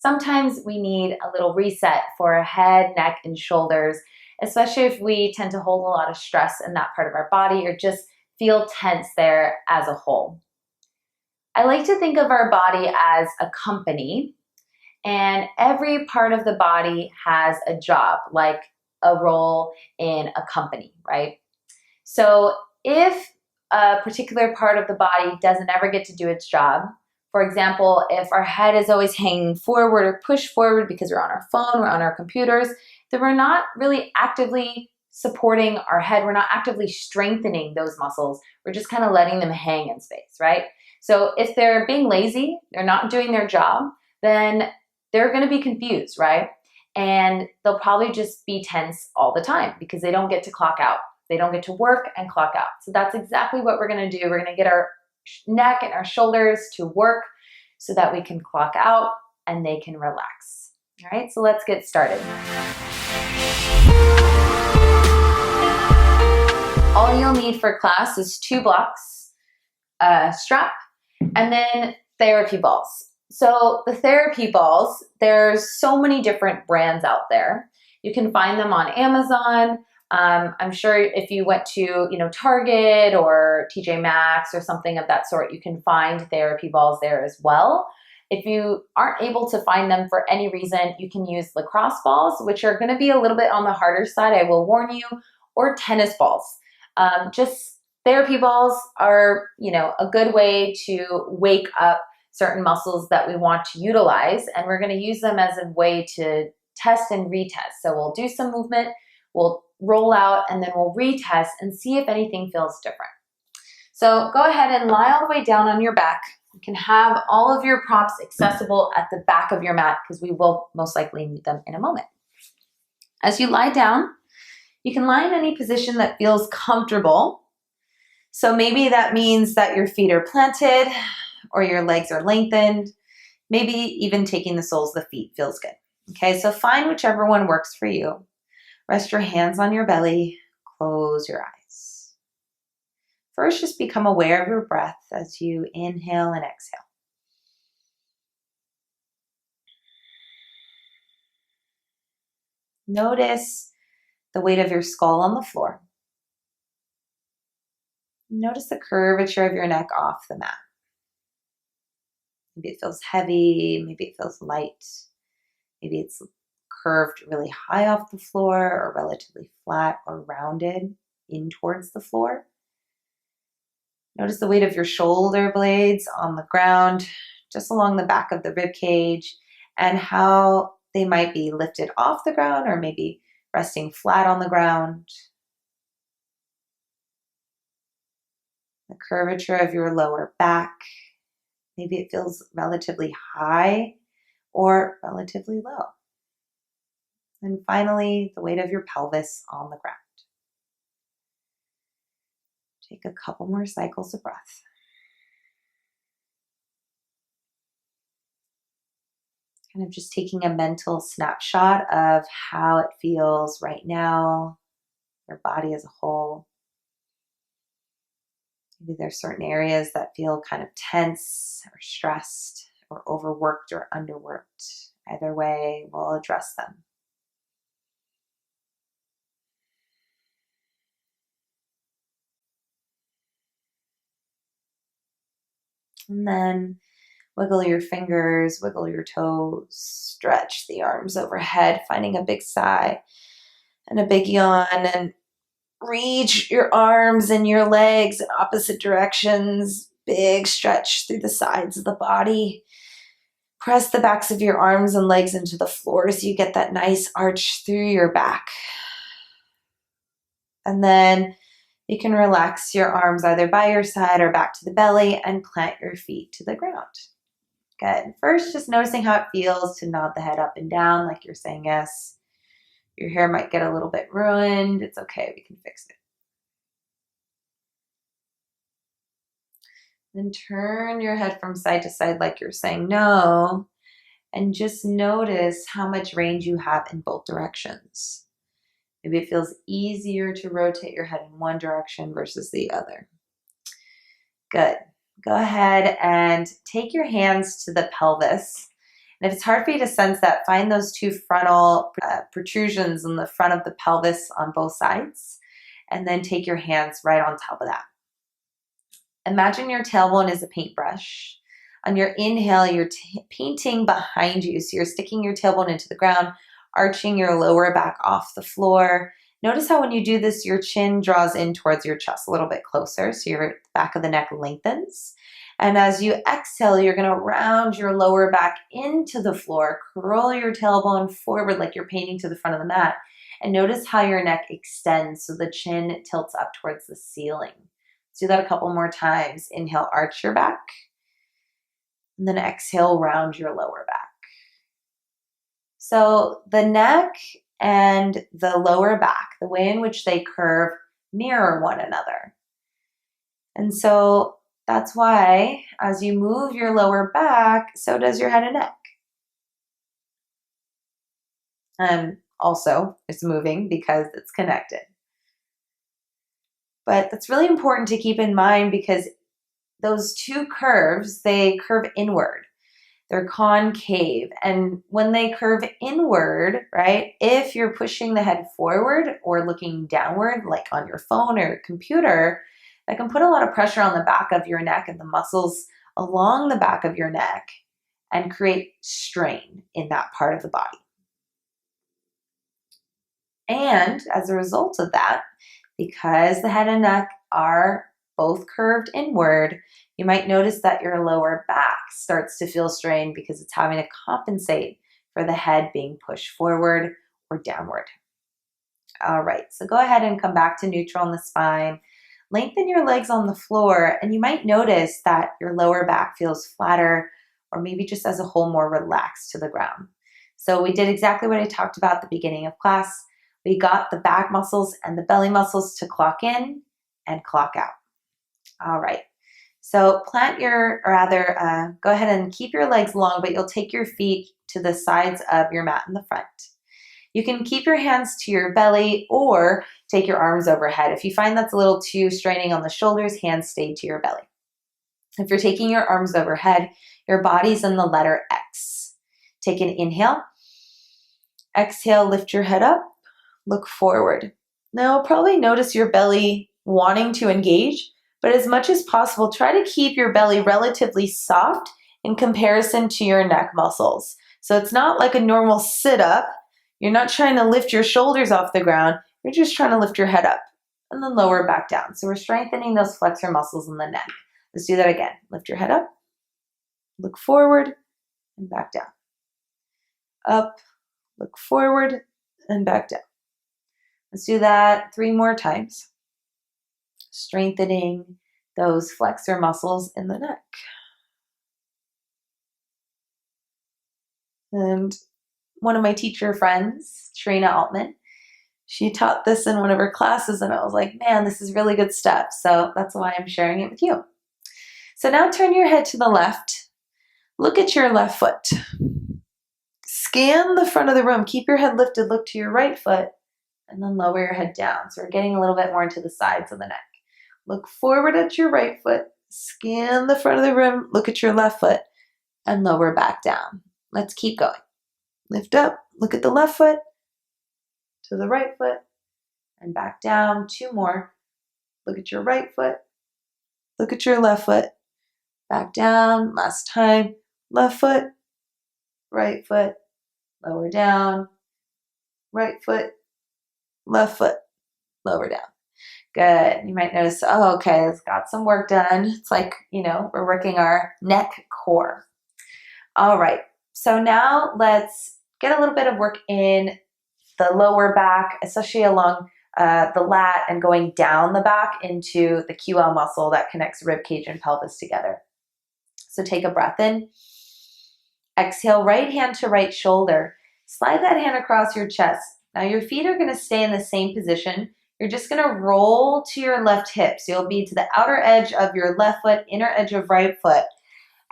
sometimes we need a little reset for our head, neck, and shoulders, especially if we tend to hold a lot of stress in that part of our body or just feel tense there as a whole. I like to think of our body as a company, and every part of the body has a job, like a role in a company, right? So if a particular part of the body doesn't ever get to do its job, for example, if our head is always hanging forward or pushed forward because we're on our phone, we're on our computers, then we're not really actively supporting our head. We're not actively strengthening those muscles. We're just kind of letting them hang in space, right? So if they're being lazy, they're not doing their job, then they're going to be confused, right? And they'll probably just be tense all the time because they don't get to clock out. They don't get to work and clock out. So that's exactly what we're going to do. We're going to get our neck and our shoulders to work so that we can clock out and they can relax. All right, so let's get started. All you'll need for class is 2 blocks, a strap, and then therapy balls. So the therapy balls, there's so many different brands out there. You can find them on Amazon. I'm sure if you went to, Target or TJ Maxx or something of that sort, you can find therapy balls there as well. If you aren't able to find them for any reason, you can use lacrosse balls, which are going to be a little bit on the harder side, I will warn you, or tennis balls. Just therapy balls are, a good way to wake up certain muscles that we want to utilize, and we're going to use them as a way to test and retest. So we'll do some movement, we'll roll out, and then we'll retest and see if anything feels different. So go ahead and lie all the way down on your back. You can have all of your props accessible at the back of your mat because we will most likely need them in a moment. As you lie down, you can lie in any position that feels comfortable. So maybe that means that your feet are planted or your legs are lengthened. Maybe even taking the soles of the feet feels good. Okay, so find whichever one works for you. Rest your hands on your belly, close your eyes. First, just become aware of your breath as you inhale and exhale. Notice the weight of your skull on the floor. Notice the curvature of your neck off the mat. Maybe it feels heavy, maybe it feels light, maybe it's curved really high off the floor or relatively flat or rounded in towards the floor. Notice the weight of your shoulder blades on the ground, just along the back of the rib cage, and how they might be lifted off the ground or maybe resting flat on the ground. The curvature of your lower back. Maybe it feels relatively high or relatively low. And finally, the weight of your pelvis on the ground. Take a couple more cycles of breath. Kind of just taking a mental snapshot of how it feels right now, your body as a whole. Maybe there's certain areas that feel kind of tense or stressed or overworked or underworked. Either way, we'll address them. And then wiggle your fingers, wiggle your toes, stretch the arms overhead, finding a big sigh and a big yawn, and reach your arms and your legs in opposite directions. Big stretch through the sides of the body. Press the backs of your arms and legs into the floor so you get that nice arch through your back. And then you can relax your arms either by your side or back to the belly and plant your feet to the ground. Good. First, just noticing how it feels to nod the head up and down like you're saying yes. Your hair might get a little bit ruined. It's okay. We can fix it. Then turn your head from side to side like you're saying no, and just notice how much range you have in both directions. Maybe it feels easier to rotate your head in one direction versus the other. Good. Go ahead and take your hands to the pelvis And if it's hard for you to sense that, find those two frontal protrusions in the front of the pelvis on both sides, and then take your hands right on top of that. Imagine your tailbone is a paintbrush. On your inhale, you're painting behind you. So you're sticking your tailbone into the ground, arching your lower back off the floor. Notice how when you do this, your chin draws in towards your chest a little bit closer. So your back of the neck lengthens. And as you exhale, you're going to round your lower back into the floor, curl your tailbone forward like you're painting to the front of the mat. And notice how your neck extends so the chin tilts up towards the ceiling. Let's do that a couple more times. Inhale, arch your back. And then exhale, round your lower back. So the neck and the lower back, the way in which they curve, mirror one another. And so that's why as you move your lower back, so does your head and neck. And also it's moving because it's connected. But that's really important to keep in mind because those two curves, they curve inward. They're concave. And when they curve inward, right, if you're pushing the head forward or looking downward, like on your phone or computer, that can put a lot of pressure on the back of your neck and the muscles along the back of your neck and create strain in that part of the body. And as a result of that, because the head and neck are both curved inward, you might notice that your lower back starts to feel strained because it's having to compensate for the head being pushed forward or downward. All right, so go ahead and come back to neutral in the spine. Lengthen your legs on the floor, and you might notice that your lower back feels flatter or maybe just as a whole more relaxed to the ground. So we did exactly what I talked about at the beginning of class. We got the back muscles and the belly muscles to clock in and clock out. All right. So go ahead and keep your legs long, but you'll take your feet to the sides of your mat in the front. You can keep your hands to your belly or take your arms overhead. If you find that's a little too straining on the shoulders, hands stay to your belly. If you're taking your arms overhead, your body's in the letter X. Take an inhale. Exhale, lift your head up, look forward. Now, probably notice your belly wanting to engage, but as much as possible, try to keep your belly relatively soft in comparison to your neck muscles. So it's not like a normal sit-up. You're not trying to lift your shoulders off the ground. You're just trying to lift your head up and then lower back down. So we're strengthening those flexor muscles in the neck. Let's do that again. Lift your head up, look forward, and back down. Up, look forward, and back down. Let's do that 3 more times. Strengthening those flexor muscles in the neck. And one of my teacher friends, Trina Altman, she taught this in one of her classes, and I was like, man, this is really good stuff. So that's why I'm sharing it with you. So now turn your head to the left. Look at your left foot. Scan the front of the room. Keep your head lifted. Look to your right foot, and then lower your head down. So we're getting a little bit more into the sides of the neck. Look forward at your right foot. Scan the front of the room. Look at your left foot, and lower back down. Let's keep going. Lift up, look at the left foot, to the right foot, and back down. 2 more. Look at your right foot, look at your left foot, back down. Last time. Left foot, right foot, lower down. Right foot, left foot, lower down. Good. You might notice, oh, okay, it's got some work done. It's like, we're working our neck core. All right. So now let's get a little bit of work in the lower back, especially along the lat and going down the back into the QL muscle that connects rib cage and pelvis together. So take a breath in. Exhale, right hand to right shoulder. Slide that hand across your chest. Now your feet are going to stay in the same position. You're just going to roll to your left hip. So you'll be to the outer edge of your left foot, inner edge of right foot.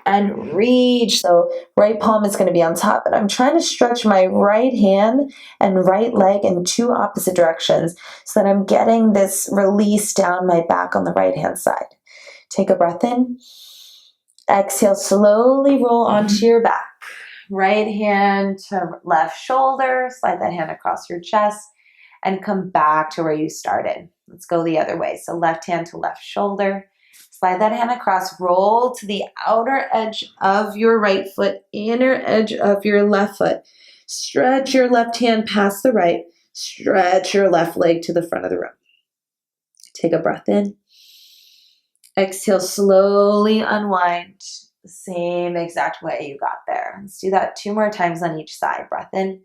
And reach. So right palm is going to be on top, and I'm trying to stretch my right hand and right leg in 2 opposite directions so that I'm getting this release down my back on the right hand side. Take a breath in. Exhale, slowly roll onto your back. Right hand to left shoulder, slide that hand across your chest and come back to where you started. Let's go the other way. So left hand to left shoulder, slide that hand across, roll to the outer edge of your right foot, inner edge of your left foot. Stretch your left hand past the right, stretch your left leg to the front of the room. Take a breath in. Exhale, slowly unwind the same exact way you got there. Let's do that 2 more times on each side. Breath in.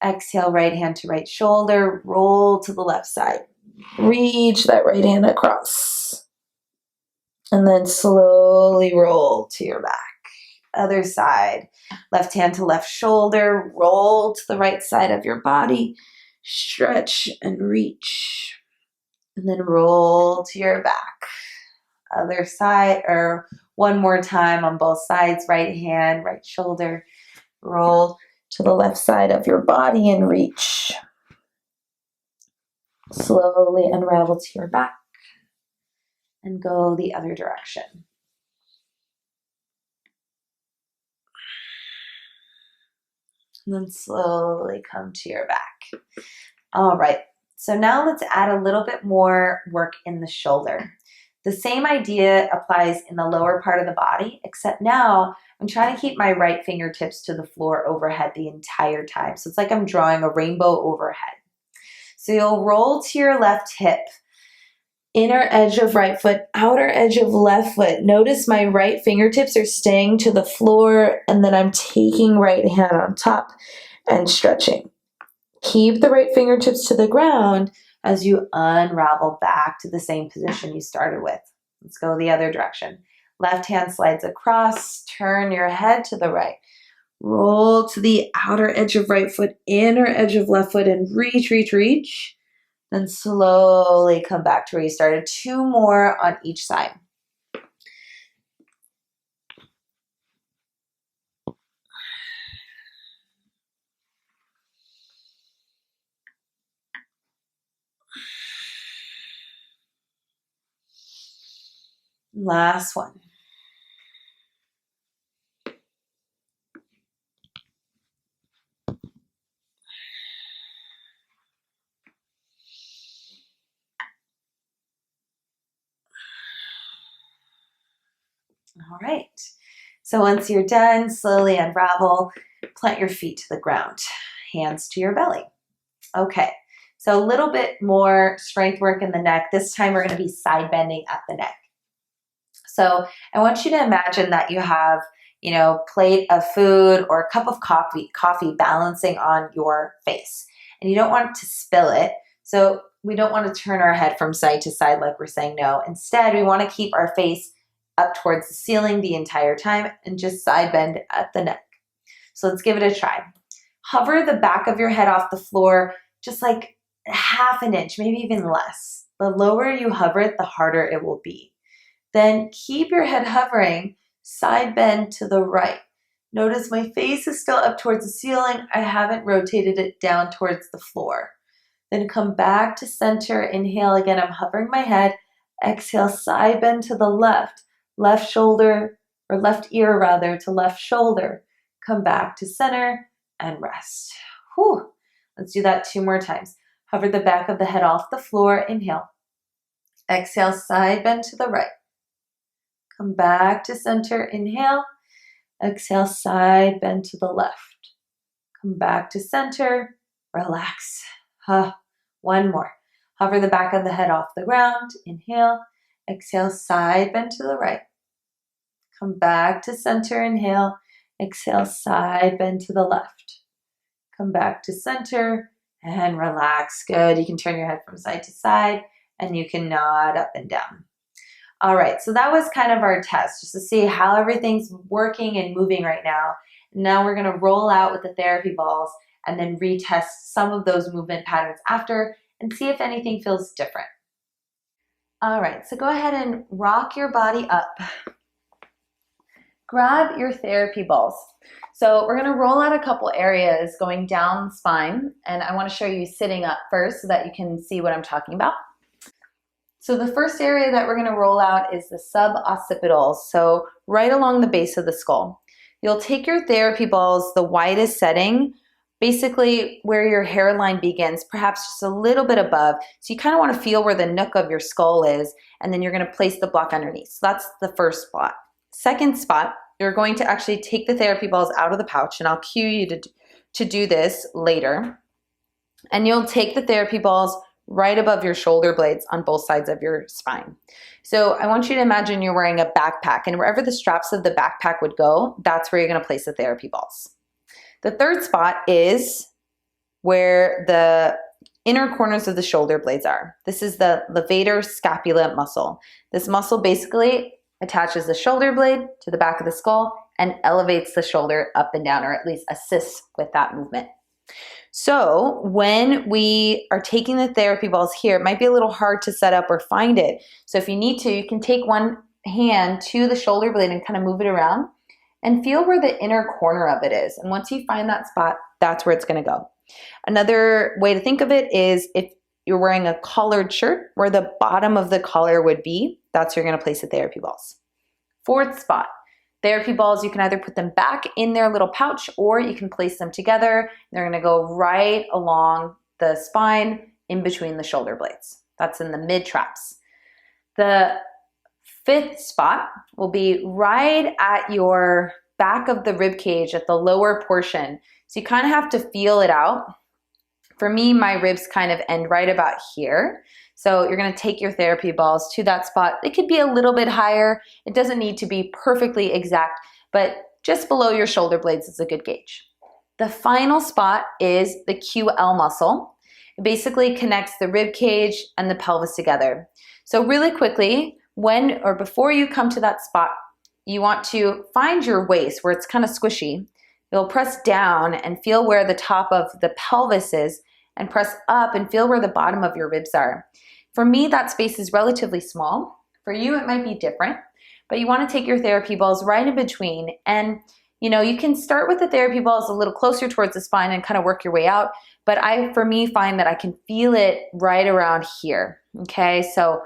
Exhale, right hand to right shoulder, roll to the left side. Reach that right hand across. And then slowly roll to your back. Other side. Left hand to left shoulder, roll to the right side of your body. Stretch and reach. And then roll to your back. Other side, or one more time on both sides. Right hand, right shoulder, roll to the left side of your body and reach. Slowly unravel to your back and go the other direction. And then slowly come to your back. All right, so now let's add a little bit more work in the shoulder. The same idea applies in the lower part of the body, except now I'm trying to keep my right fingertips to the floor overhead the entire time. So it's like I'm drawing a rainbow overhead. So you'll roll to your left hip, inner edge of right foot, outer edge of left foot. Notice my right fingertips are staying to the floor, and then I'm taking right hand on top and stretching. Keep the right fingertips to the ground as you unravel back to the same position you started with. Let's go the other direction. Left hand slides across, turn your head to the right. Roll to the outer edge of right foot, inner edge of left foot, and reach, reach, reach. Then slowly come back to where you started. 2 more on each side. Last one. All right. So once you're done, slowly unravel, plant your feet to the ground, hands to your belly. Okay. So a little bit more strength work in the neck. This time we're going to be side bending at the neck. So I want you to imagine that you have, plate of food or a cup of coffee balancing on your face, and you don't want to spill it. So we don't want to turn our head from side to side like we're saying no. Instead, we want to keep our face up towards the ceiling the entire time and just side bend at the neck. So let's give it a try. Hover the back of your head off the floor just like 1/2 inch, maybe even less. The lower you hover it, the harder it will be. Then keep your head hovering, side bend to the right. Notice my face is still up towards the ceiling. I haven't rotated it down towards the floor. Then come back to center. Inhale again, I'm hovering my head. Exhale, side bend to the left. Left shoulder, or left ear rather, to left shoulder. Come back to center and rest. Whew. Let's do that 2 more times. Hover the back of the head off the floor. Inhale. Exhale, side bend to the right. Come back to center. Inhale. Exhale, side bend to the left. Come back to center. Relax. 1 more. Hover the back of the head off the ground. Inhale. Exhale, side bend to the right. Come back to center. Inhale. Exhale, side bend to the left. Come back to center and relax. Good. You can turn your head from side to side and you can nod up and down. All right, so that was kind of our test, just to see how everything's working and moving right now. Now we're gonna roll out with the therapy balls and then retest some of those movement patterns after and see if anything feels different. All right, so go ahead and rock your body up. Grab your therapy balls. So we're gonna roll out a couple areas going down the spine, and I wanna show you sitting up first so that you can see what I'm talking about. So the first area that we're going to roll out is the suboccipitals, so right along the base of the skull. You'll take your therapy balls, the widest setting, basically where your hairline begins, perhaps just a little bit above. So you kind of want to feel where the nook of your skull is, and then you're going to place the block underneath. So that's the first spot. Second spot, you're going to actually take the therapy balls out of the pouch, and I'll cue you to do this later. And you'll take the therapy balls right above your shoulder blades on both sides of your spine. So I want you to imagine you're wearing a backpack, and wherever the straps of the backpack would go, that's where you're going to place the therapy balls. The third spot is where the inner corners of the shoulder blades are. This is the levator scapula muscle. This muscle basically attaches the shoulder blade to the back of the skull and elevates the shoulder up and down, or at least assists with that movement. So when we are taking the therapy balls here, it might be a little hard to set up or find it. So if you need to, you can take one hand to the shoulder blade and kind of move it around and feel where the inner corner of it is. And once you find that spot, that's where it's going to go. Another way to think of it is if you're wearing a collared shirt, where the bottom of the collar would be, that's where you're going to place the therapy balls. Fourth spot. Therapy balls, you can either put them back in their little pouch or you can place them together. They're going to go right along the spine in between the shoulder blades. That's in the mid traps. The fifth spot will be right at your back of the rib cage at the lower portion. So you kind of have to feel it out. For me, my ribs kind of end right about here. So you're going to take your therapy balls to that spot. It could be a little bit higher. It doesn't need to be perfectly exact, but just below your shoulder blades is a good gauge. The final spot is the QL muscle. It basically connects the rib cage and the pelvis together. So really quickly, when or before you come to that spot, you want to find your waist where it's kind of squishy. You'll press down and feel where the top of the pelvis is, and press up and feel where the bottom of your ribs are. For me, that space is relatively small. For you, it might be different, but you want to take your therapy balls right in between. And you can start with the therapy balls a little closer towards the spine and kind of work your way out. But for me, find that I can feel it right around here. Okay, so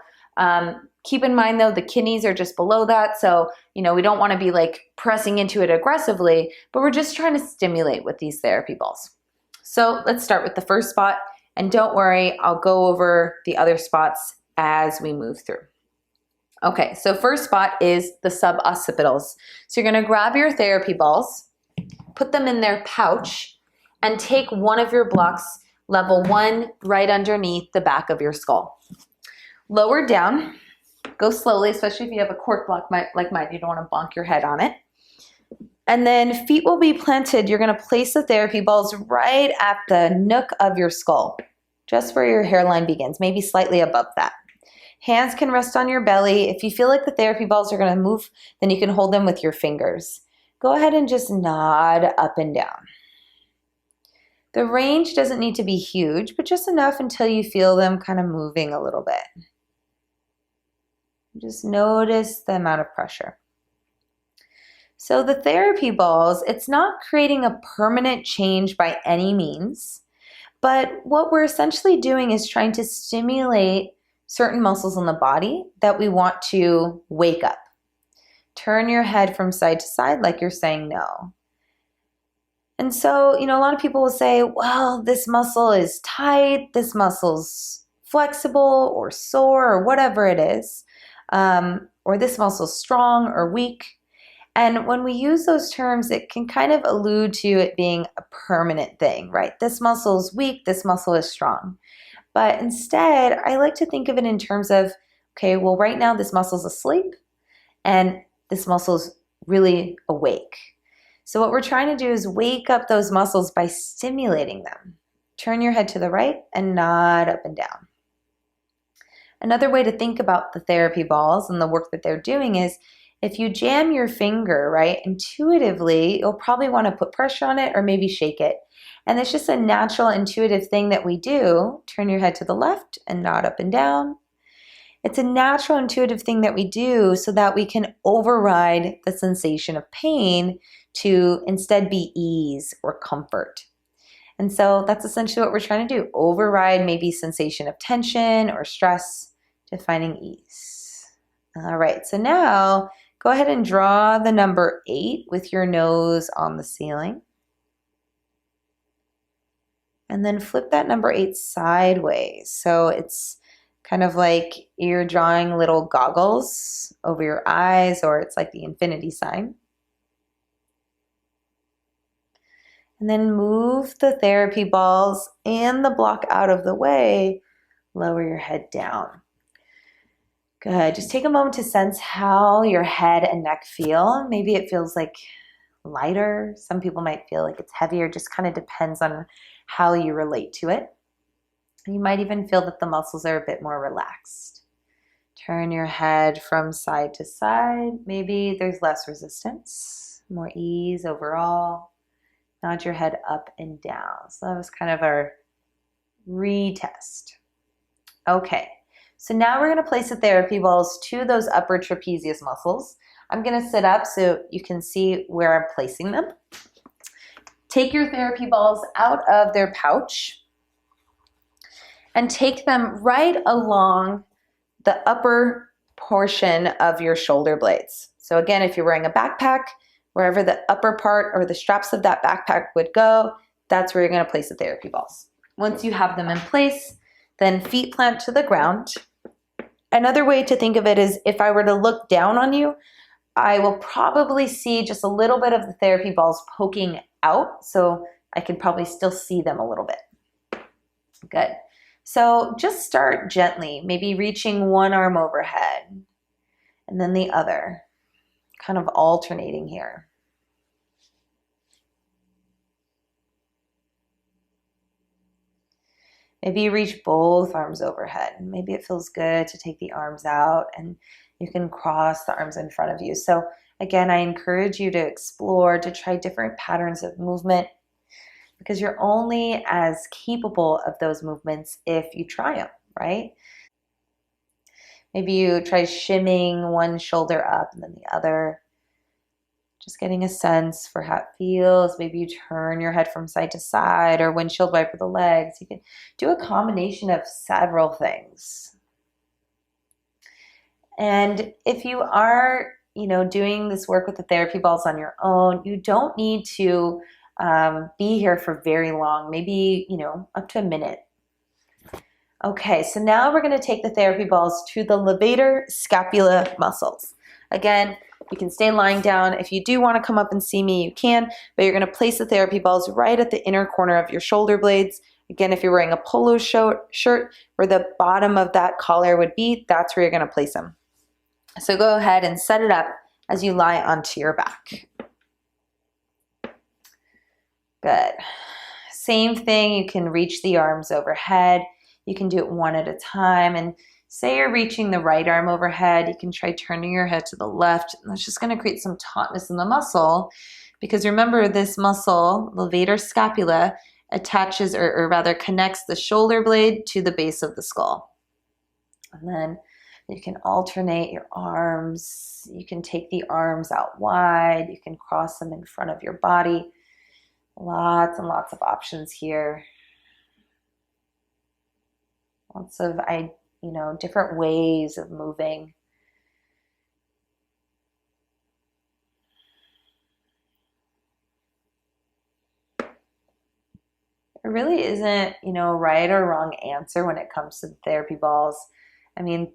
keep in mind though, the kidneys are just below that. So, we don't want to be like pressing into it aggressively, but we're just trying to stimulate with these therapy balls. So let's start with the first spot. And don't worry, I'll go over the other spots as we move through. Okay, so first spot is the suboccipitals. So you're gonna grab your therapy balls, put them in their pouch, and take one of your blocks, level 1, right underneath the back of your skull. Lower down, go slowly, especially if you have a cork block like mine, you don't wanna bonk your head on it. And then feet will be planted. You're going to place the therapy balls right at the nook of your skull, just where your hairline begins, maybe slightly above that. Hands can rest on your belly. If you feel like the therapy balls are going to move, then you can hold them with your fingers. Go ahead and just nod up and down. The range doesn't need to be huge, but just enough until you feel them kind of moving a little bit. Just notice the amount of pressure. So the therapy balls, it's not creating a permanent change by any means, but what we're essentially doing is trying to stimulate certain muscles in the body that we want to wake up. Turn your head from side to side like you're saying no. And so, a lot of people will say, well, this muscle is tight, this muscle's flexible or sore or whatever it is, or this muscle's strong or weak. And when we use those terms, it can kind of allude to it being a permanent thing, right? This muscle is weak, this muscle is strong. But instead, I like to think of it in terms of, okay, well, right now this muscle's asleep and this muscle's really awake. So what we're trying to do is wake up those muscles by stimulating them. Turn your head to the right and nod up and down. Another way to think about the therapy balls and the work that they're doing is if you jam your finger, right, intuitively, you'll probably want to put pressure on it or maybe shake it. And it's just a natural, intuitive thing that we do. Turn your head to the left and nod up and down. It's a natural, intuitive thing that we do so that we can override the sensation of pain to instead be ease or comfort. And so that's essentially what we're trying to do. Override maybe sensation of tension or stress to finding ease. All right, so now Go ahead and draw the number 8 with your nose on the ceiling. And then flip that number 8 sideways. So it's kind of like you're drawing little goggles over your eyes, or it's like the infinity sign. And then move the therapy balls and the block out of the way. Lower your head down. Good. Just take a moment to sense how your head and neck feel. Maybe it feels like lighter. Some people might feel like it's heavier. Just kind of depends on how you relate to it. You might even feel that the muscles are a bit more relaxed. Turn your head from side to side. Maybe there's less resistance, more ease overall. Nod your head up and down. So that was kind of our retest. Okay, so now we're going to place the therapy balls to those upper trapezius muscles. I'm going to sit up so you can see where I'm placing them. Take your therapy balls out of their pouch and take them right along the upper portion of your shoulder blades. So again, if you're wearing a backpack, wherever the upper part or the straps of that backpack would go, that's where you're going to place the therapy balls. Once you have them in place, then feet plant to the ground. Another way to think of it is if I were to look down on you, I will probably see just a little bit of the therapy balls poking out, so I can probably still see them a little bit. Good. So just start gently, maybe reaching one arm overhead and then the other, kind of alternating here. Maybe you reach both arms overhead. Maybe it feels good to take the arms out and you can cross the arms in front of you. So again, I encourage you to explore, to try different patterns of movement, because you're only as capable of those movements if you try them, right? Maybe you try shimming one shoulder up and then the other. Just getting a sense for how it feels. Maybe you turn your head from side to side or windshield wiper the legs. You can do a combination of several things. And if you are, doing this work with the therapy balls on your own, you don't need to be here for very long, maybe, up to a minute. Okay, so now we're going to take the therapy balls to the levator scapula muscles. Again, you can stay lying down. If you do want to come up and see me, you can, but you're going to place the therapy balls right at the inner corner of your shoulder blades. Again, if you're wearing a polo shirt, where the bottom of that collar would be, that's where you're going to place them. So go ahead and set it up as you lie onto your back. Good. Same thing, you can reach the arms overhead. You can do it one at a time. And say you're reaching the right arm overhead, you can try turning your head to the left. And that's just going to create some tautness in the muscle, because remember, this muscle, levator scapula, attaches or rather connects the shoulder blade to the base of the skull. And then you can alternate your arms. You can take the arms out wide. You can cross them in front of your body. Lots and lots of options here. Lots of different ways of moving. There really isn't, right or wrong answer when it comes to therapy balls. I mean,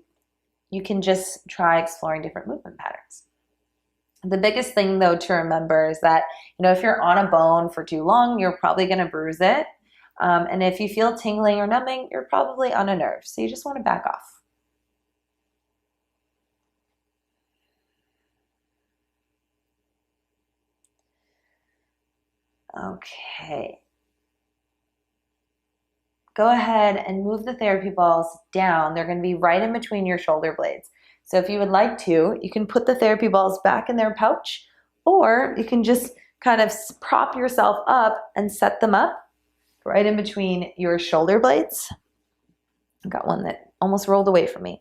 you can just try exploring different movement patterns. The biggest thing, though, to remember is that, if you're on a bone for too long, you're probably going to bruise it. And if you feel tingling or numbing, you're probably on a nerve. So you just want to back off. Okay. Go ahead and move the therapy balls down. They're going to be right in between your shoulder blades. So if you would like to, you can put the therapy balls back in their pouch, or you can just kind of prop yourself up and set them up right in between your shoulder blades. I've got one that almost rolled away from me.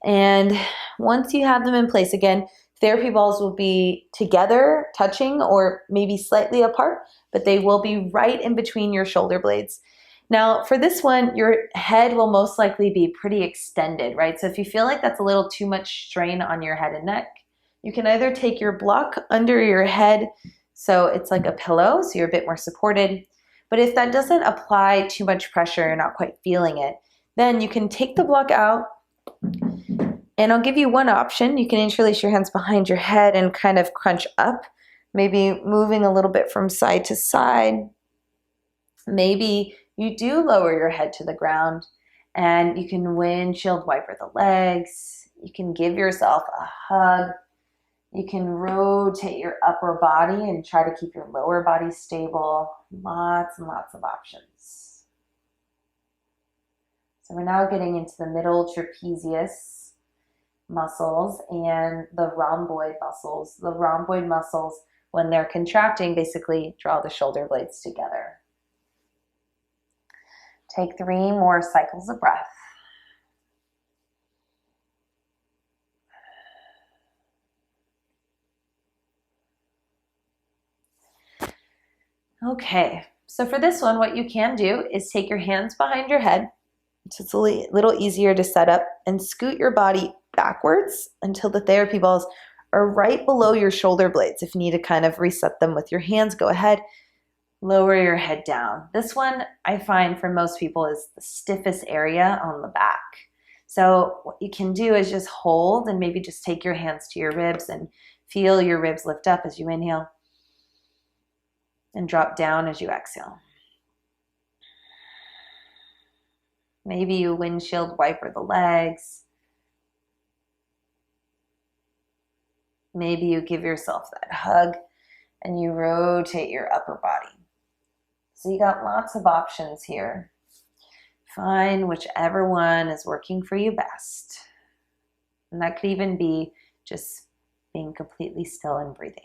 And once you have them in place, again, therapy balls will be together, touching, or maybe slightly apart, but they will be right in between your shoulder blades. Now, for this one, your head will most likely be pretty extended, right? So if you feel like that's a little too much strain on your head and neck, You can either take your block under your head so it's like a pillow, so you're a bit more supported. But if that doesn't apply too much pressure, you're not quite feeling it, then you can take the block out, and I'll give you one option. You can interlace your hands behind your head and kind of crunch up, maybe moving a little bit from side to side. Maybe you do lower your head to the ground and you can windshield wiper the legs. You can give yourself a hug. You can rotate your upper body and try to keep your lower body stable. Lots and lots of options. So we're now getting into the middle trapezius muscles and the rhomboid muscles. The rhomboid muscles, when they're contracting, basically draw the shoulder blades together. Take 3 more cycles of breath. Okay, so for this one, what you can do is take your hands behind your head, so it's a little easier to set up, and scoot your body backwards until the therapy balls are right below your shoulder blades. If you need to kind of reset them with your hands, go ahead. Lower your head down. This one I find for most people is the stiffest area on the back. So what you can do is just hold and maybe just take your hands to your ribs and feel your ribs lift up as you inhale and drop down as you exhale. Maybe you windshield wiper the legs. Maybe you give yourself that hug and you rotate your upper body. So you got lots of options here. Find whichever one is working for you best. And that could even be just being completely still and breathing.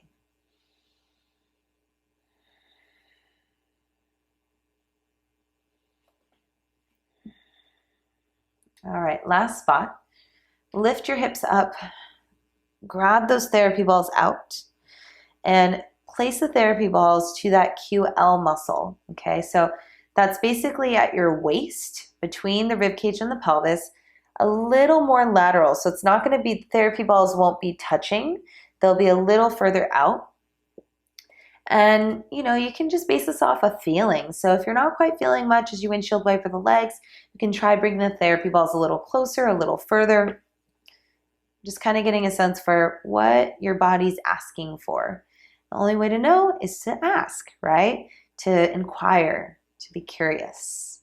All right, last spot. Lift your hips up, grab those therapy balls out, and place the therapy balls to that QL muscle. Okay, so that's basically at your waist, between the rib cage and the pelvis, a little more lateral. So it's not going to be, therapy balls won't be touching. They'll be a little further out. And, you know, you can just base this off a feeling. So if you're not quite feeling much as you windshield wiper the legs, you can try bringing the therapy balls a little closer, a little further. Just kind of getting a sense for what your body's asking for. The only way to know is to ask, right? To inquire, to be curious.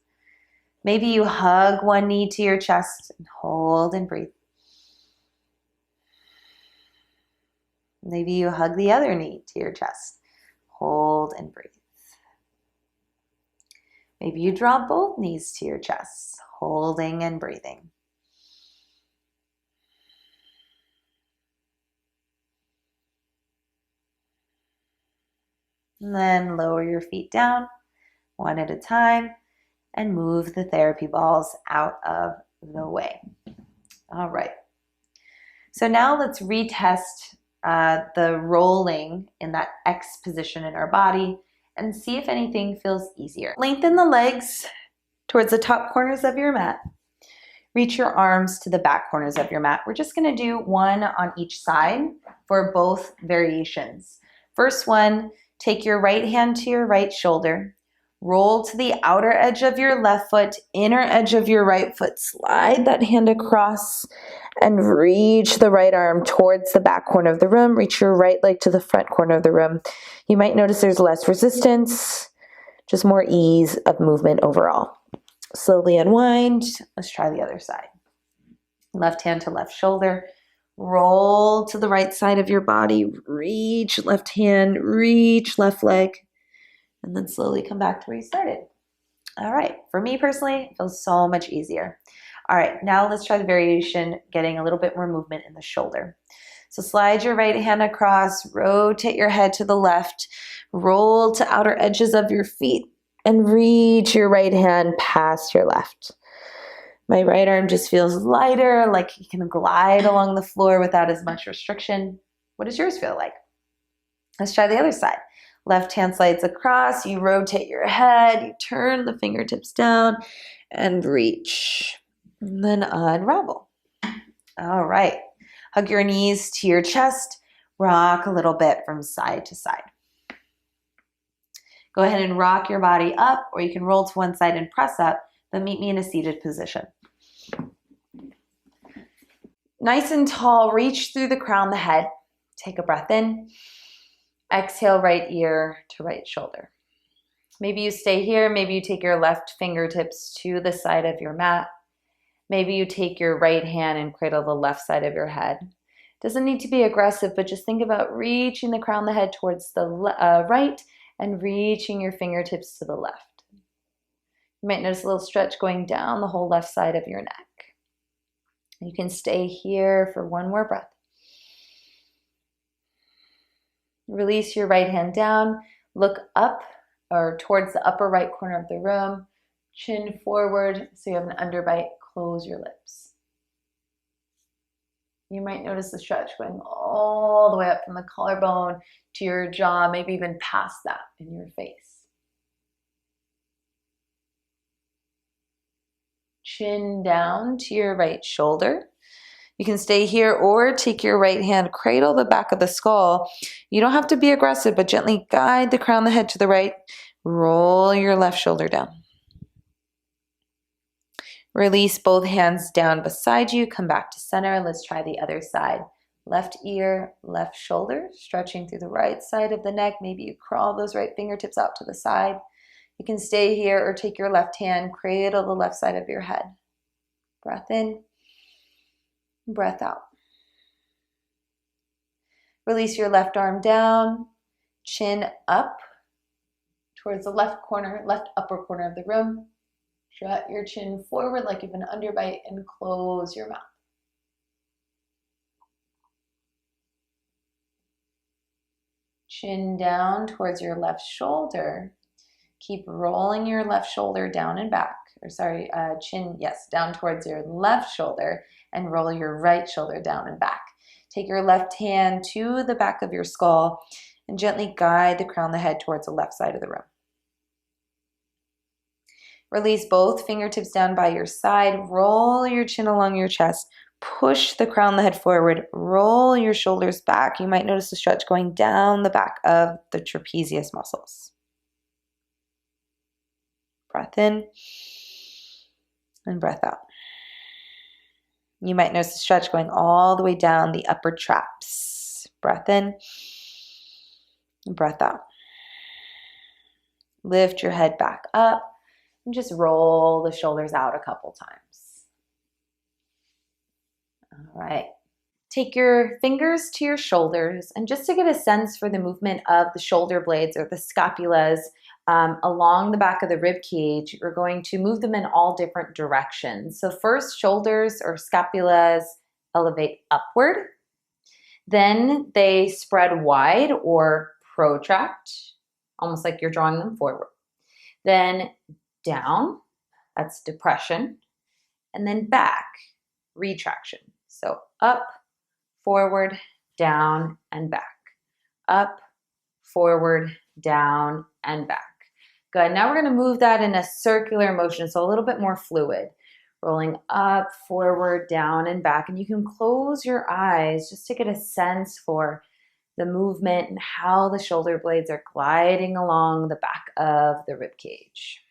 Maybe you hug one knee to your chest and hold and breathe. Maybe you hug the other knee to your chest. Hold and breathe. Maybe you draw both knees to your chest, holding and breathing. And then lower your feet down one at a time and move the therapy balls out of the way. All right. So now let's retest the rolling in that X position in our body and see if anything feels easier. Lengthen the legs towards the top corners of your mat. Reach your arms to the back corners of your mat. We're just going to do one on each side for both variations. First one, take your right hand to your right shoulder. Roll to the outer edge of your left foot, inner edge of your right foot. Slide that hand across and reach the right arm towards the back corner of the room. Reach your right leg to the front corner of the room. You might notice there's less resistance, just more ease of movement overall. Slowly unwind. Let's try the other side. Left hand to left shoulder. Roll to the right side of your body. Reach left hand, reach left leg. And then slowly come back to where you started. All right, for me personally, it feels so much easier. All right, now let's try the variation, getting a little bit more movement in the shoulder. So slide your right hand across, rotate your head to the left, roll to outer edges of your feet, and reach your right hand past your left. My right arm just feels lighter, like you can glide along the floor without as much restriction. What does yours feel like? Let's try the other side. Left hand slides across, you rotate your head, you turn the fingertips down and reach. And then unravel. All right. Hug your knees to your chest Rock a little bit from side to side. Go ahead and rock your body up, or you can roll to one side and press up, but meet me in a seated position. Nice and tall, reach through the crown, the head. Take a breath in. Exhale, right ear to right shoulder. Maybe you stay here. Maybe you take your left fingertips to the side of your mat. Maybe you take your right hand and cradle the left side of your head. Doesn't need to be aggressive, but just think about reaching the crown of the head towards the right and reaching your fingertips to the left. You might notice a little stretch going down the whole left side of your neck. You can stay here for one more breath. Release your right hand down. Look up or towards the upper right corner of the room. Chin forward so you have an underbite. Close your lips. You might notice the stretch going all the way up from the collarbone to your jaw, maybe even past that in your face. Chin down to your right shoulder. You can stay here or take your right hand, cradle the back of the skull. You don't have to be aggressive, but gently guide the crown of the head to the right. Roll your left shoulder down. Release both hands down beside you. Come back to center. Let's try the other side. Left ear, left shoulder, stretching through the right side of the neck. Maybe you crawl those right fingertips out to the side. You can stay here or take your left hand, cradle the left side of your head. Breath in, breath out. Release your left arm down, chin up towards the left upper corner of the room. Shut your chin forward like you have an underbite and close your mouth. Chin down towards your left shoulder. Keep rolling your left shoulder down and back. Down towards your left shoulder and roll your right shoulder down and back. Take your left hand to the back of your skull and gently guide the crown of the head towards the left side of the room. Release both fingertips down by your side. Roll your chin along your chest. Push the crown of the head forward. Roll your shoulders back. You might notice the stretch going down the back of the trapezius muscles. Breath in and breath out. You might notice the stretch going all the way down the upper traps. Breath in and breath out. Lift your head back up. And just roll the shoulders out a couple times. All right. Take your fingers to your shoulders, and just to get a sense for the movement of the shoulder blades or the scapulas along the back of the rib cage, we're going to move them in all different directions. So first, shoulders or scapulas elevate upward. Then they spread wide or protract, almost like you're drawing them forward. Then down, that's depression, and then back, retraction. So up, forward, down, and back. Up, forward, down, and back. Good. Now we're going to move that in a circular motion, so a little bit more fluid. Rolling up, forward, down, and back. And you can close your eyes just to get a sense for the movement and how the shoulder blades are gliding along the back of the rib cage.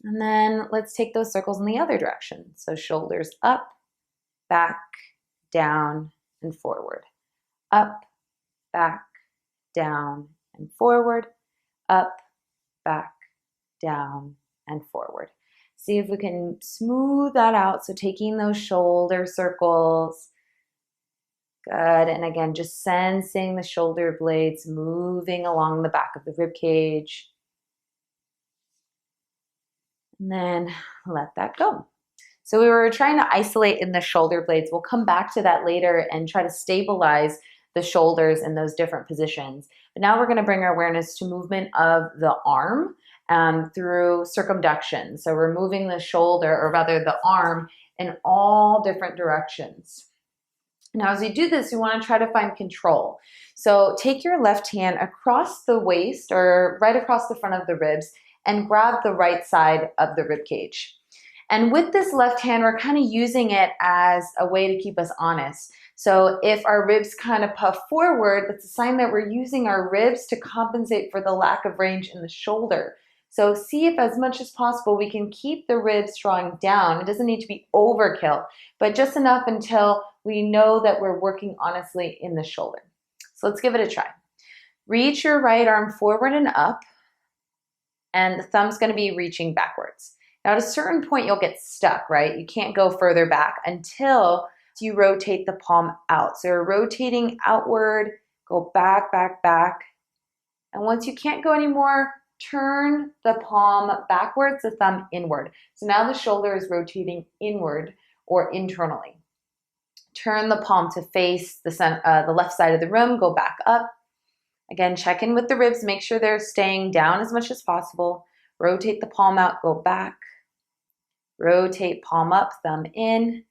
And then let's take those circles in the other direction. So shoulders up, back, down, and forward. Up, back, down, and forward. Up, back, down, and forward. See if we can smooth that out. So taking those shoulder circles. Good. And again, just sensing the shoulder blades moving along the back of the rib cage. And then let that go. So we were trying to isolate in the shoulder blades. We'll come back to that later and try to stabilize the shoulders in those different positions. But now we're going to bring our awareness to movement of the arm through circumduction. So we're moving the shoulder, or rather the arm, in all different directions. Now, as you do this, you want to try to find control. So take your left hand across the waist or right across the front of the ribs and grab the right side of the rib cage. And with this left hand, we're kind of using it as a way to keep us honest. So if our ribs kind of puff forward, that's a sign that we're using our ribs to compensate for the lack of range in the shoulder. So see if as much as possible we can keep the ribs drawing down. It doesn't need to be overkill, but just enough until we know that we're working honestly in the shoulder. So let's give it a try. Reach your right arm forward and up, and the thumb's going to be reaching backwards. Now at a certain point you'll get stuck, right? You can't go further back until you rotate the palm out. So you're rotating outward, go back, back, back. And once you can't go anymore, turn the palm backwards, the thumb inward. So now the shoulder is rotating inward or internally. Turn the palm to face the left side of the room, go back up. Again, check in with the ribs, make sure they're staying down as much as possible. Rotate the palm out, go back. Rotate palm up, thumb in.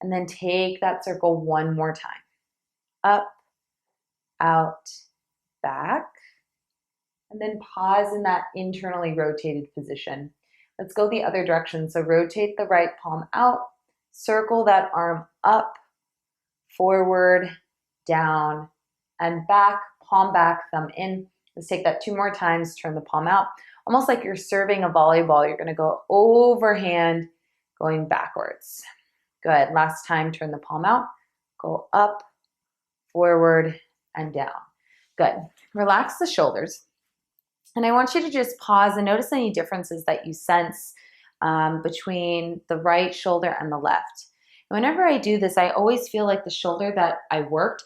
And then take that circle one more time. Up, out, back. And then pause in that internally rotated position. Let's go the other direction. So rotate the right palm out, circle that arm up, forward, down, and back, palm back, thumb in. Let's take that two more times, turn the palm out. Almost like you're serving a volleyball. You're gonna go overhand, going backwards. Good, last time, turn the palm out, go up, forward, and down. Good, relax the shoulders. And I want you to just pause and notice any differences that you sense between the right shoulder and the left. Whenever I do this, I always feel like the shoulder that I worked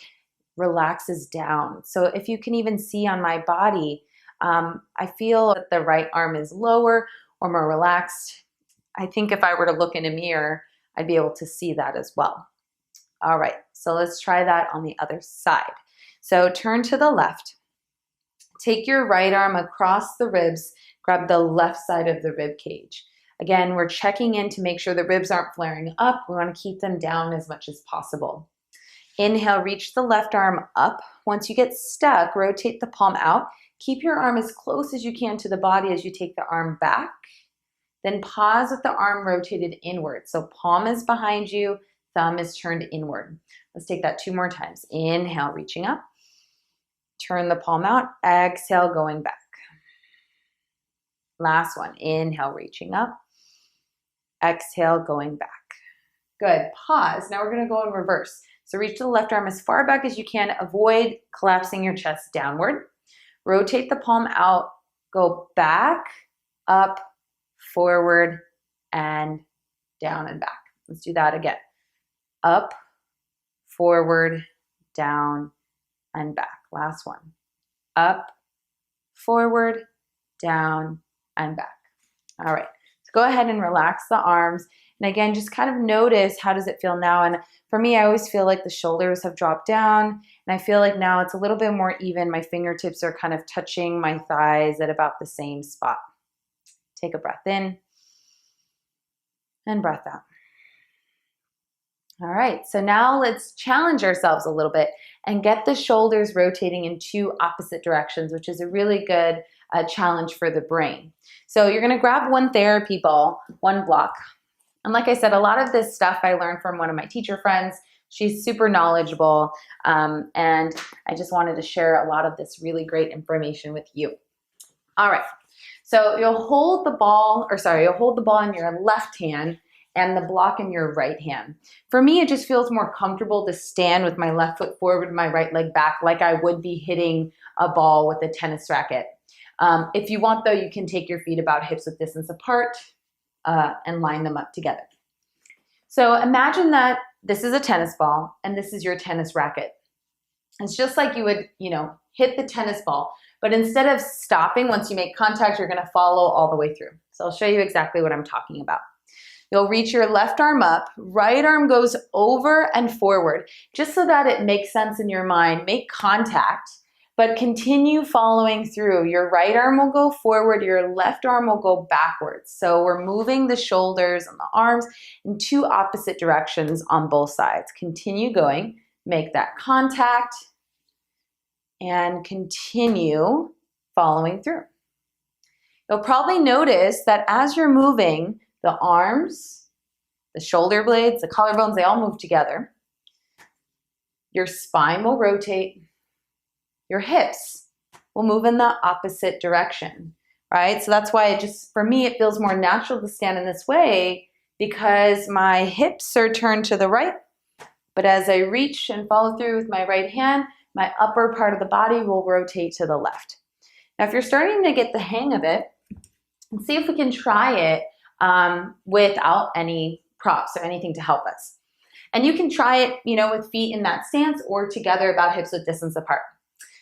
relaxes down. So if you can even see on my body, I feel that the right arm is lower or more relaxed. I think if I were to look in a mirror, I'd be able to see that as well. All right, so let's try that on the other side. So turn to the left. Take your right arm across the ribs, grab the left side of the rib cage. Again, we're checking in to make sure the ribs aren't flaring up. We want to keep them down as much as possible. Inhale, reach the left arm up. Once you get stuck, rotate the palm out. Keep your arm as close as you can to the body as you take the arm back. Then pause with the arm rotated inward. So palm is behind you, thumb is turned inward. Let's take that two more times. Inhale, reaching up. Turn the palm out. Exhale, going back. Last one. Inhale, reaching up. Exhale, going back. Good. Pause. Now we're going to go in reverse. So reach the left arm as far back as you can. Avoid collapsing your chest downward. Rotate the palm out. Go back, up, forward, and down and back. Let's do that again. Up, forward, down, and back. Last one. Up, forward, down, and back. All right. So go ahead and relax the arms. And again, just kind of notice, how does it feel now? And for me, I always feel like the shoulders have dropped down. And I feel like now it's a little bit more even. My fingertips are kind of touching my thighs at about the same spot. Take a breath in and breath out. All right, so now let's challenge ourselves a little bit and get the shoulders rotating in two opposite directions, which is a really good challenge for the brain. So you're gonna grab one therapy ball, one block. And like I said, a lot of this stuff I learned from one of my teacher friends. She's super knowledgeable, and I just wanted to share a lot of this really great information with you. All right, so you'll hold the ball in your left hand and the block in your right hand. For me, it just feels more comfortable to stand with my left foot forward, my right leg back, like I would be hitting a ball with a tennis racket. If you want, though, you can take your feet about hips width distance apart and line them up together. So imagine that this is a tennis ball and this is your tennis racket. It's just like you would, hit the tennis ball, but instead of stopping once you make contact, you're gonna follow all the way through. So I'll show you exactly what I'm talking about. You'll reach your left arm up, right arm goes over and forward, just so that it makes sense in your mind. Make contact, but continue following through. Your right arm will go forward, your left arm will go backwards. So we're moving the shoulders and the arms in two opposite directions on both sides. Continue going, make that contact, and continue following through. You'll probably notice that as you're moving, the arms, the shoulder blades, the collarbones, they all move together. Your spine will rotate. Your hips will move in the opposite direction, right? So that's why for me, it feels more natural to stand in this way because my hips are turned to the right, but as I reach and follow through with my right hand, my upper part of the body will rotate to the left. Now, if you're starting to get the hang of it, let's see if we can try it without any props or anything to help us. And you can try it, with feet in that stance or together about hips width distance apart.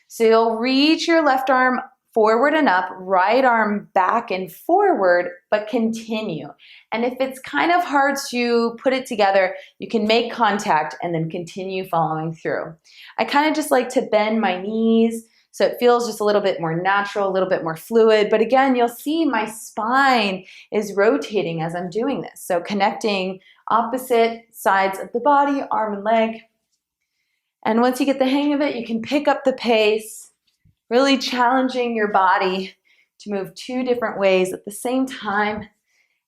So you'll reach your left arm forward and up, right arm back and forward, but continue. And if it's kind of hard to put it together, you can make contact and then continue following through. I kind of just like to bend my knees so it feels just a little bit more natural, a little bit more fluid. But again, you'll see my spine is rotating as I'm doing this. So connecting opposite sides of the body, arm and leg. And once you get the hang of it, you can pick up the pace, really challenging your body to move 2 different ways at the same time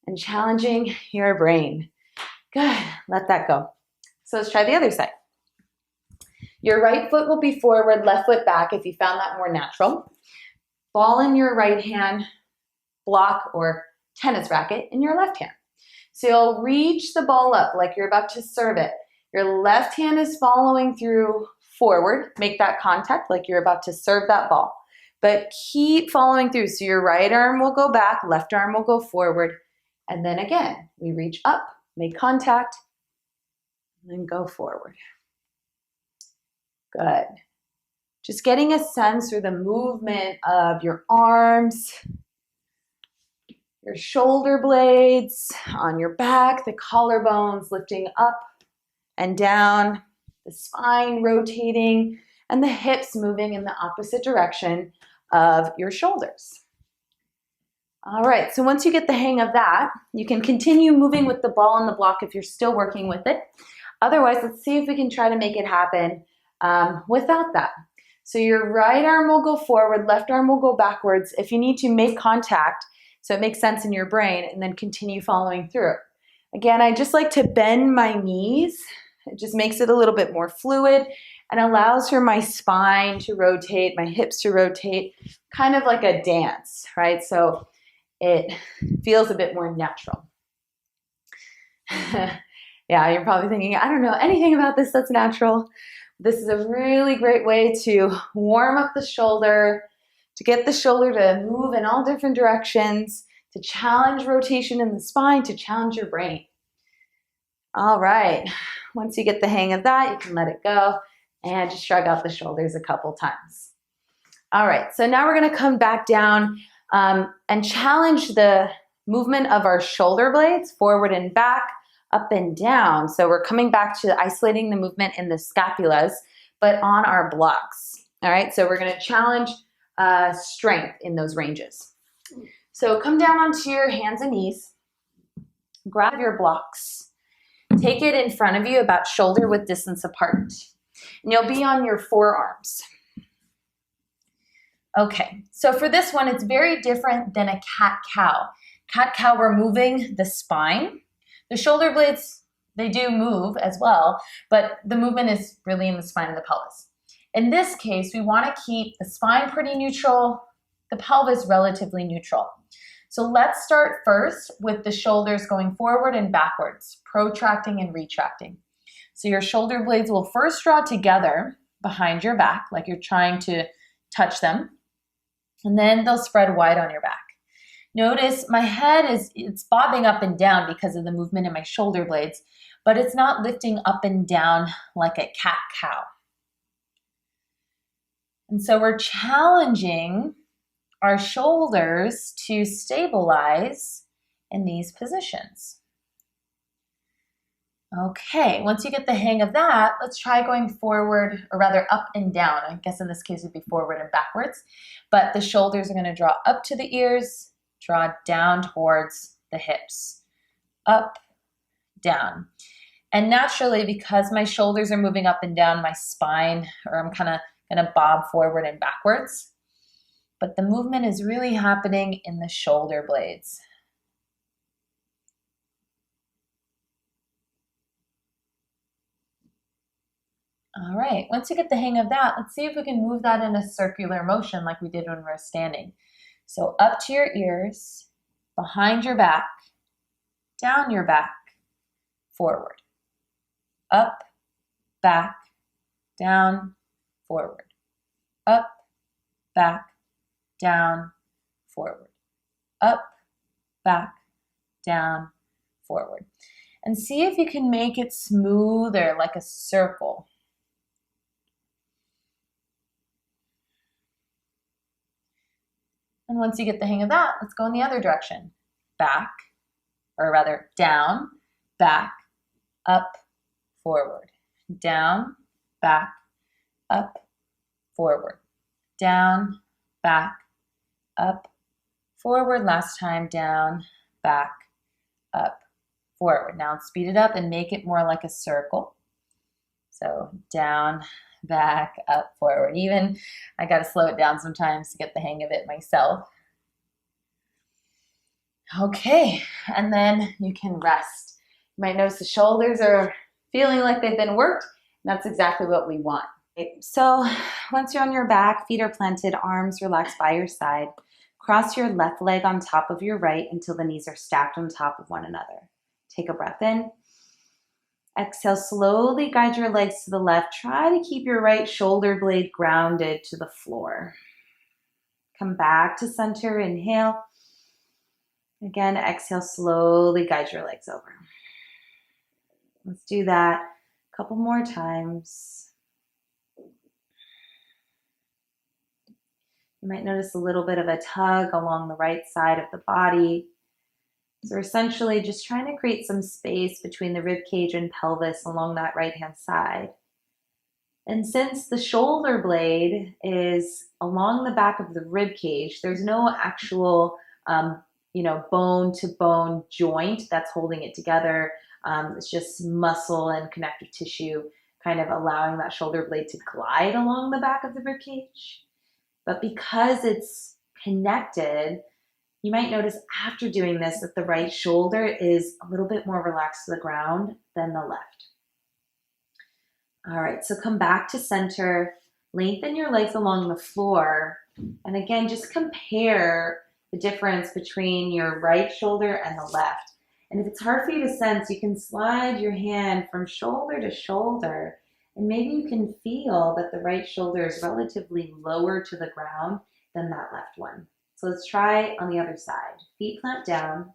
and challenging your brain. Good, let that go. So let's try the other side. Your right foot will be forward, left foot back if you found that more natural. Ball in your right hand, block or tennis racket in your left hand. So you'll reach the ball up like you're about to serve it. Your left hand is following through forward. Make that contact like you're about to serve that ball. But keep following through. So your right arm will go back, left arm will go forward. And then again, we reach up, make contact, and then go forward. Good. Just getting a sense through the movement of your arms, your shoulder blades, on your back, the collarbones lifting up and down, the spine rotating, and the hips moving in the opposite direction of your shoulders. All right, so once you get the hang of that, you can continue moving with the ball and the block if you're still working with it. Otherwise, let's see if we can try to make it happen without that. So your right arm will go forward, left arm will go backwards. If you need to, make contact so it makes sense in your brain, and then continue following through. Again, I just like to bend my knees. It just makes it a little bit more fluid and allows for my spine to rotate, my hips to rotate, kind of like a dance, right? So it feels a bit more natural. Yeah, you're probably thinking, I don't know anything about this that's natural. This is a really great way to warm up the shoulder, to get the shoulder to move in all different directions, to challenge rotation in the spine, to challenge your brain. All right, once you get the hang of that, you can let it go and just shrug out the shoulders a couple times. All right, so now we're gonna come back down and challenge the movement of our shoulder blades forward and back, up and down. So we're coming back to isolating the movement in the scapulas, but on our blocks. All right, so we're gonna challenge strength in those ranges. So come down onto your hands and knees, grab your blocks, take it in front of you about shoulder width distance apart, and you'll be on your forearms. Okay, so for this one, it's very different than a cat-cow. Cat-cow, we're moving the spine. The shoulder blades, they do move as well, but the movement is really in the spine and the pelvis. In this case, we want to keep the spine pretty neutral, the pelvis relatively neutral. So let's start first with the shoulders going forward and backwards, protracting and retracting. So your shoulder blades will first draw together behind your back, like you're trying to touch them, and then they'll spread wide on your back. Notice my head it's bobbing up and down because of the movement in my shoulder blades, but it's not lifting up and down like a cat-cow. And so we're challenging our shoulders to stabilize in these positions. Okay, once you get the hang of that, let's try going forward, or rather up and down. I guess in this case it would be forward and backwards, but the shoulders are going to draw up to the ears, draw down towards the hips, up, down. And naturally, because my shoulders are moving up and down, my spine, or I'm kind of going to bob forward and backwards. But the movement is really happening in the shoulder blades. All right, once you get the hang of that, let's see if we can move that in a circular motion like we did when we were standing. So up to your ears, behind your back, down your back, forward. Up, back, down, forward. Up, back, down, forward. Up, back, down, forward. And see if you can make it smoother, like a circle. And once you get the hang of that, let's go in the other direction. Back, or rather down, back, up, forward. Down, back, up, forward. Down, back, up, forward. Last time, down, back, up, forward. Now let's speed it up and make it more like a circle. So down, back, up, forward. Even I got to slow it down sometimes to get the hang of it myself. Okay, and then you can rest. You might notice the shoulders are feeling like they've been worked. And that's exactly what we want. So once you're on your back, feet are planted, arms relaxed by your side. Cross your left leg on top of your right until the knees are stacked on top of one another. Take a breath in. Exhale, slowly guide your legs to the left. Try to keep your right shoulder blade grounded to the floor. Come back to center, inhale. Again, exhale, slowly guide your legs over. Let's do that a couple more times. You might notice a little bit of a tug along the right side of the body. So we're essentially just trying to create some space between the rib cage and pelvis along that right-hand side. And since the shoulder blade is along the back of the rib cage, there's no actual, bone-to-bone joint that's holding it together. It's just muscle and connective tissue kind of allowing that shoulder blade to glide along the back of the rib cage. But because it's connected, you might notice after doing this that the right shoulder is a little bit more relaxed to the ground than the left. All right, so come back to center, lengthen your legs along the floor, and again, just compare the difference between your right shoulder and the left. And if it's hard for you to sense, you can slide your hand from shoulder to shoulder, and maybe you can feel that the right shoulder is relatively lower to the ground than that left one. So let's try on the other side. Feet plant down.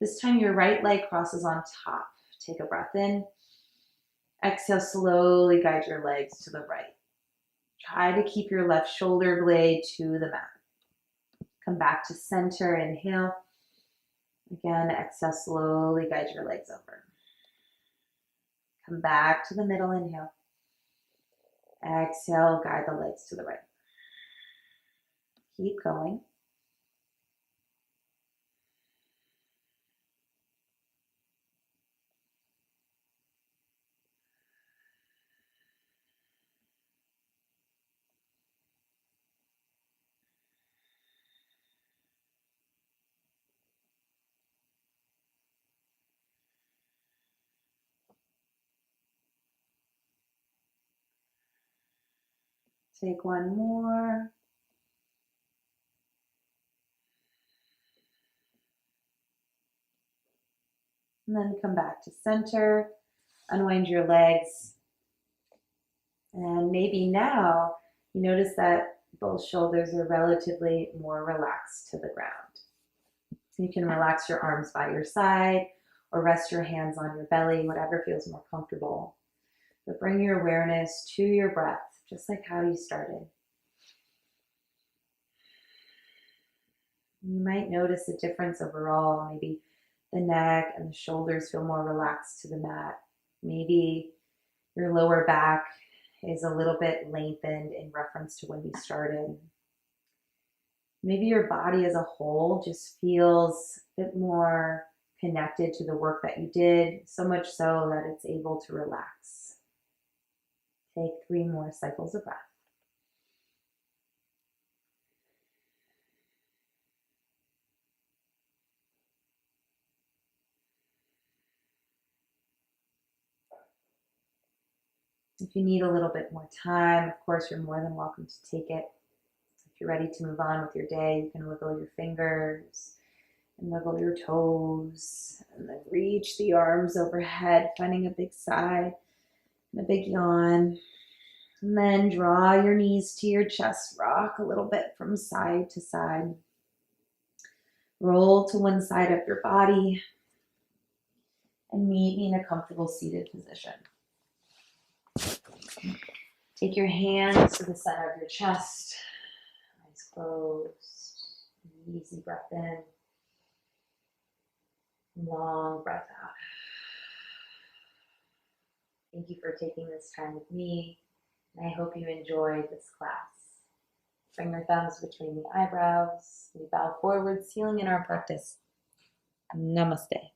This time your right leg crosses on top. Take a breath in. Exhale, slowly guide your legs to the right. Try to keep your left shoulder blade to the mat. Come back to center, inhale. Again, exhale, slowly guide your legs over. Come back to the middle, inhale. Exhale, guide the legs to the right. Keep going. Take one more. And then come back to center. Unwind your legs. And maybe now you notice that both shoulders are relatively more relaxed to the ground. So you can relax your arms by your side or rest your hands on your belly, whatever feels more comfortable. But bring your awareness to your breath, just like how you started. You might notice a difference overall. Maybe the neck and the shoulders feel more relaxed to the mat. Maybe your lower back is a little bit lengthened in reference to when you started. Maybe your body as a whole just feels a bit more connected to the work that you did, so much so that it's able to relax. Take 3 more cycles of breath. If you need a little bit more time, of course, you're more than welcome to take it. If you're ready to move on with your day, you can wiggle your fingers and wiggle your toes, and then reach the arms overhead, finding a big sigh and a big yawn. And then draw your knees to your chest, rock a little bit from side to side. Roll to one side of your body and meet me in a comfortable seated position. Take your hands to the center of your chest, eyes closed, easy breath in, long breath out. Thank you for taking this time with me, and I hope you enjoyed this class. Bring your thumbs between the eyebrows. We bow forward, sealing in our practice. Namaste.